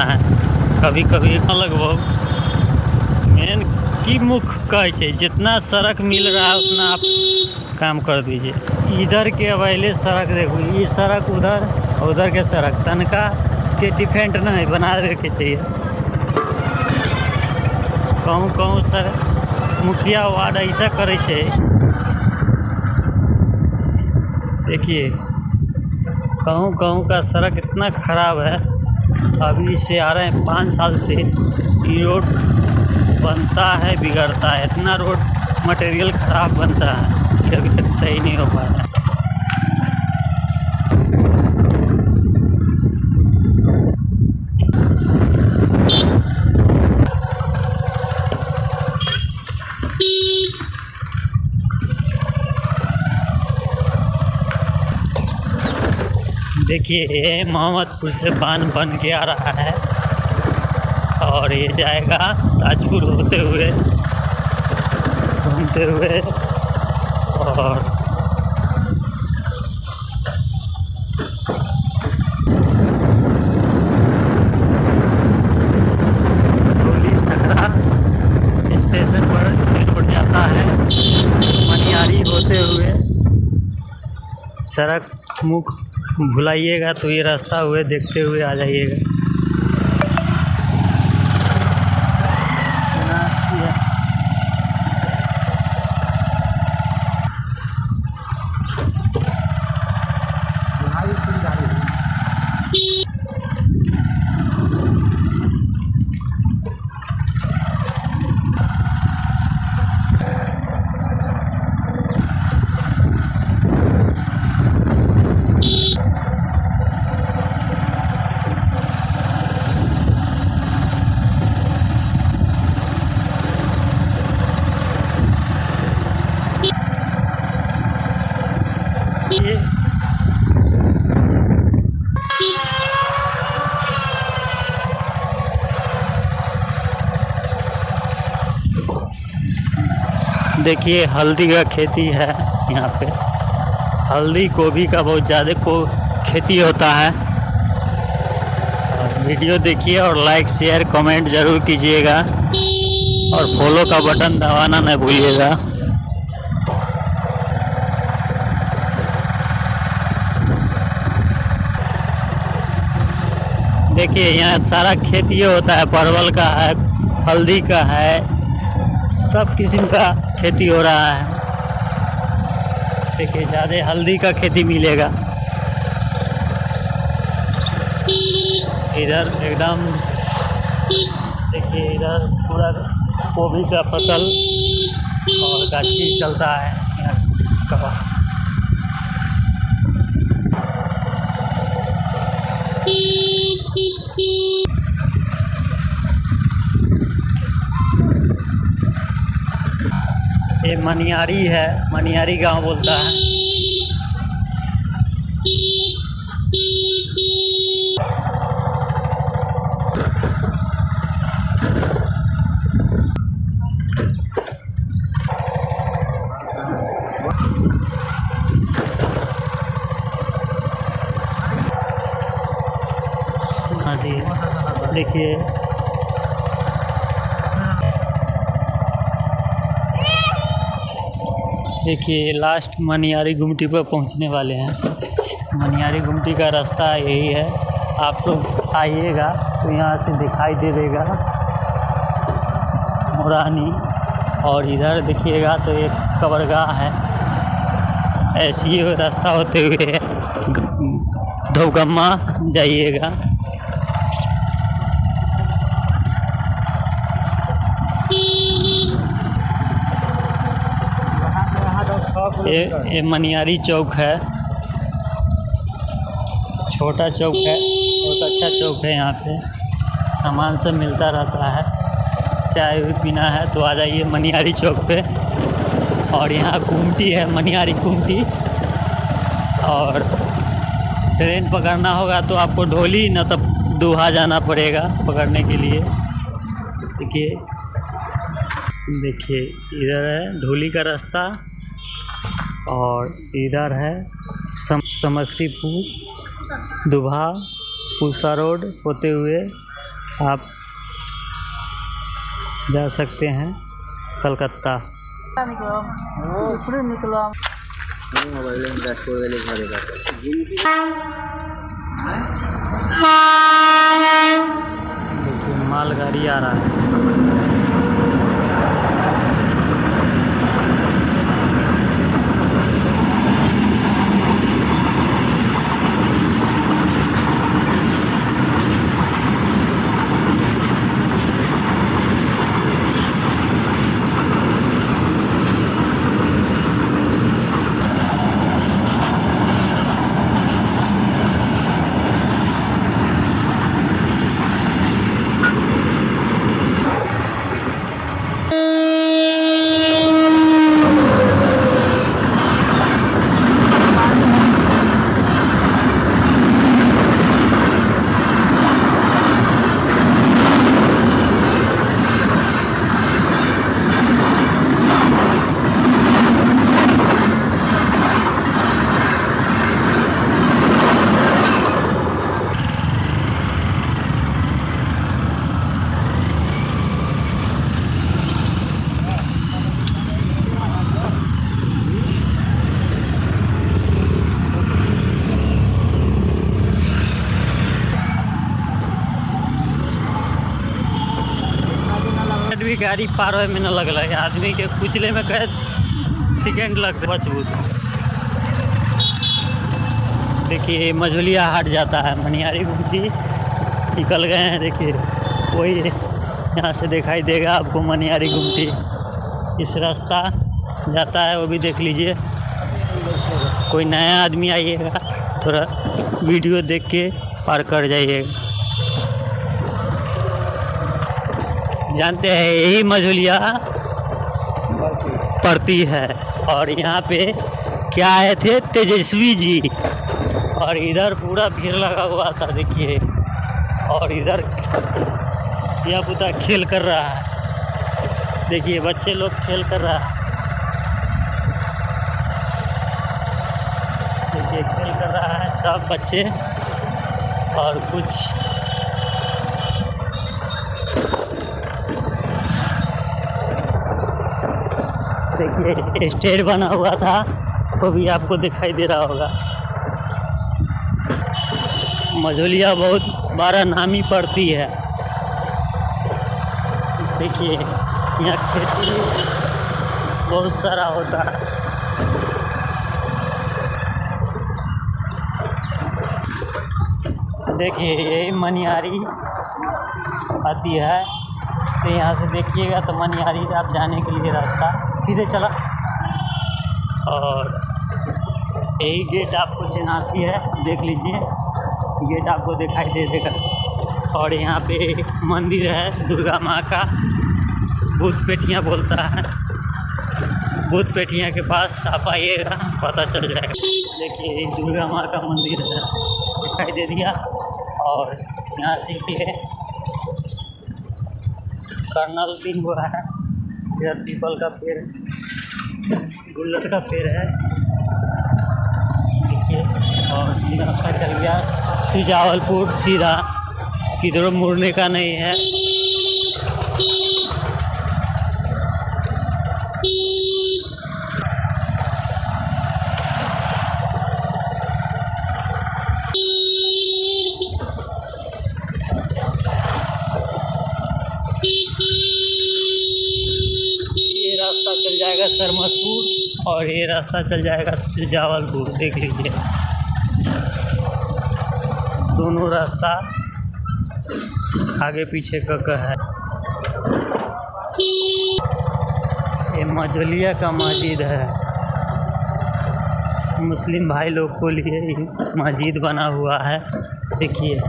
है कभी कभी लगभग मेन की मुख्य कहे छै जितना सड़क मिल रहा है उतना आप काम कर दीजिए। इधर के अवैले सड़क देखो, ये सड़क उधर और उधर के सड़क तनका के डिफरेंट नहीं बना के चाहिए। कहूँ कहूँ सर मुखिया वार्ड ऐसा करे छे, देखिए कहूँ कहूँ का सड़क इतना खराब है। अभी से आ रहे हैं 5 साल से ये रोड बनता है बिगड़ता है, इतना रोड मटेरियल खराब बनता है कि अभी तक सही नहीं हो पा रहा है। देखिए ये मोहम्मदपुर से बांध बन के आ रहा है और ये जाएगा ताजपुर होते हुए घूमते हुए और गोली सकरा स्टेशन पर रोड जाता है। मनियारी होते हुए सड़क मुख भुलाइएगा तो ये रास्ता हुए देखते हुए आ जाइएगा। देखिए हल्दी का खेती है यहाँ पे, हल्दी गोभी का बहुत ज़्यादा खेती होता है। और वीडियो देखिए और लाइक शेयर कमेंट ज़रूर कीजिएगा और फॉलो का बटन दबाना न भूलिएगा। देखिए यहाँ सारा खेती होता है, परवल का है, हल्दी का है, सब किस्म का खेती हो रहा है। देखिए ज़्यादा हल्दी का खेती मिलेगा इधर एकदम। देखिए इधर पूरा गोभी का फसल और गाछी चलता है यहाँ का। ये मनियारी है, मनियारी गांव बोलता है। हाँ जी देखिए देखिए लास्ट मनियारी गुमटी पर पहुंचने वाले हैं। मनियारी गुमटी का रास्ता यही है, आप लोग आइएगा तो यहाँ से दिखाई दे देगा मुरानी। और इधर देखिएगा तो एक कब्रगाह है, ऐसे ही रास्ता होते हुए धोगम्मा जाइएगा। ये मनियारी चौक है, छोटा चौक है, बहुत अच्छा चौक है। यहाँ पे सामान सब मिलता रहता है, चाय भी पीना है तो आ जाइए मनियारी चौक पे। और यहाँ गुमटी है, मनियारी गुमटी। और ट्रेन पकड़ना होगा तो आपको ढोली न तो दोहा जाना पड़ेगा पकड़ने के लिए। देखिए इधर है ढोली का रास्ता और इधर है समस्तीपुर दुबहा पूसा रोड होते हुए आप जा सकते हैं कलकत्ता। निकला देखिए मालगाड़ी आ रहा है। भी गाड़ी पार होए में न लगल है, आदमी के कुचले में कहे सेकेंड लगते मजबूत। देखिए मझुलिया हाट जाता है, मनियारी गुमटी निकल गए हैं। देखिए वही यहाँ से दिखाई देगा आपको मनियारी गुमटी। इस रास्ता जाता है वो भी देख लीजिए। कोई नया आदमी आइएगा थोड़ा वीडियो देख के पार कर जाइएगा। जानते हैं यही मझुलिया पड़ती है। और यहाँ पे क्या आए थे तेजस्वी जी, और इधर पूरा भीड़ लगा हुआ था देखिए। और इधर या पुता खेल कर रहा है, देखिए बच्चे लोग खेल कर रहा है। देखिए खेल कर रहा है सब बच्चे। और कुछ देखिए स्टेज बना हुआ था, वो भी आपको दिखाई दे रहा होगा। मझुलिया बहुत बड़ा नामी पड़ती है। देखिए यहाँ खेती बहुत सारा होता है। देखिए यही मनियारी आती है, तो यहाँ से देखिएगा तो मनियारी आप जाने के लिए रास्ता सीधे चला। और यही गेट आपको चिनासी है, देख लीजिए गेट आपको दिखाई दे देगा। और यहाँ पे मंदिर है दुर्गा माँ का, भूत पेटियाँ बोलता है। भूत पेटियाँ के पास आप आइएगा पता चल जाएगा। देखिए दुर्गा माँ का मंदिर है, दिखाई दे दिया। और यहाँ से ये कर्नल दिन हुआ है, इधर पीपल का पेड़, गुल्लर का पेड़ है देखिए। और रास्ता चल गया सुजावलपुर, सीधा किधर मुड़ने का नहीं है। रास्ता चल जाएगा सरमसपुर और ये रास्ता चल जाएगा सुजावलपुर, देख लीजिए दोनों रास्ता आगे पीछे का है। ये मझुलिया का मस्जिद है, मुस्लिम भाई लोग को लिए मस्जिद बना हुआ है देखिए।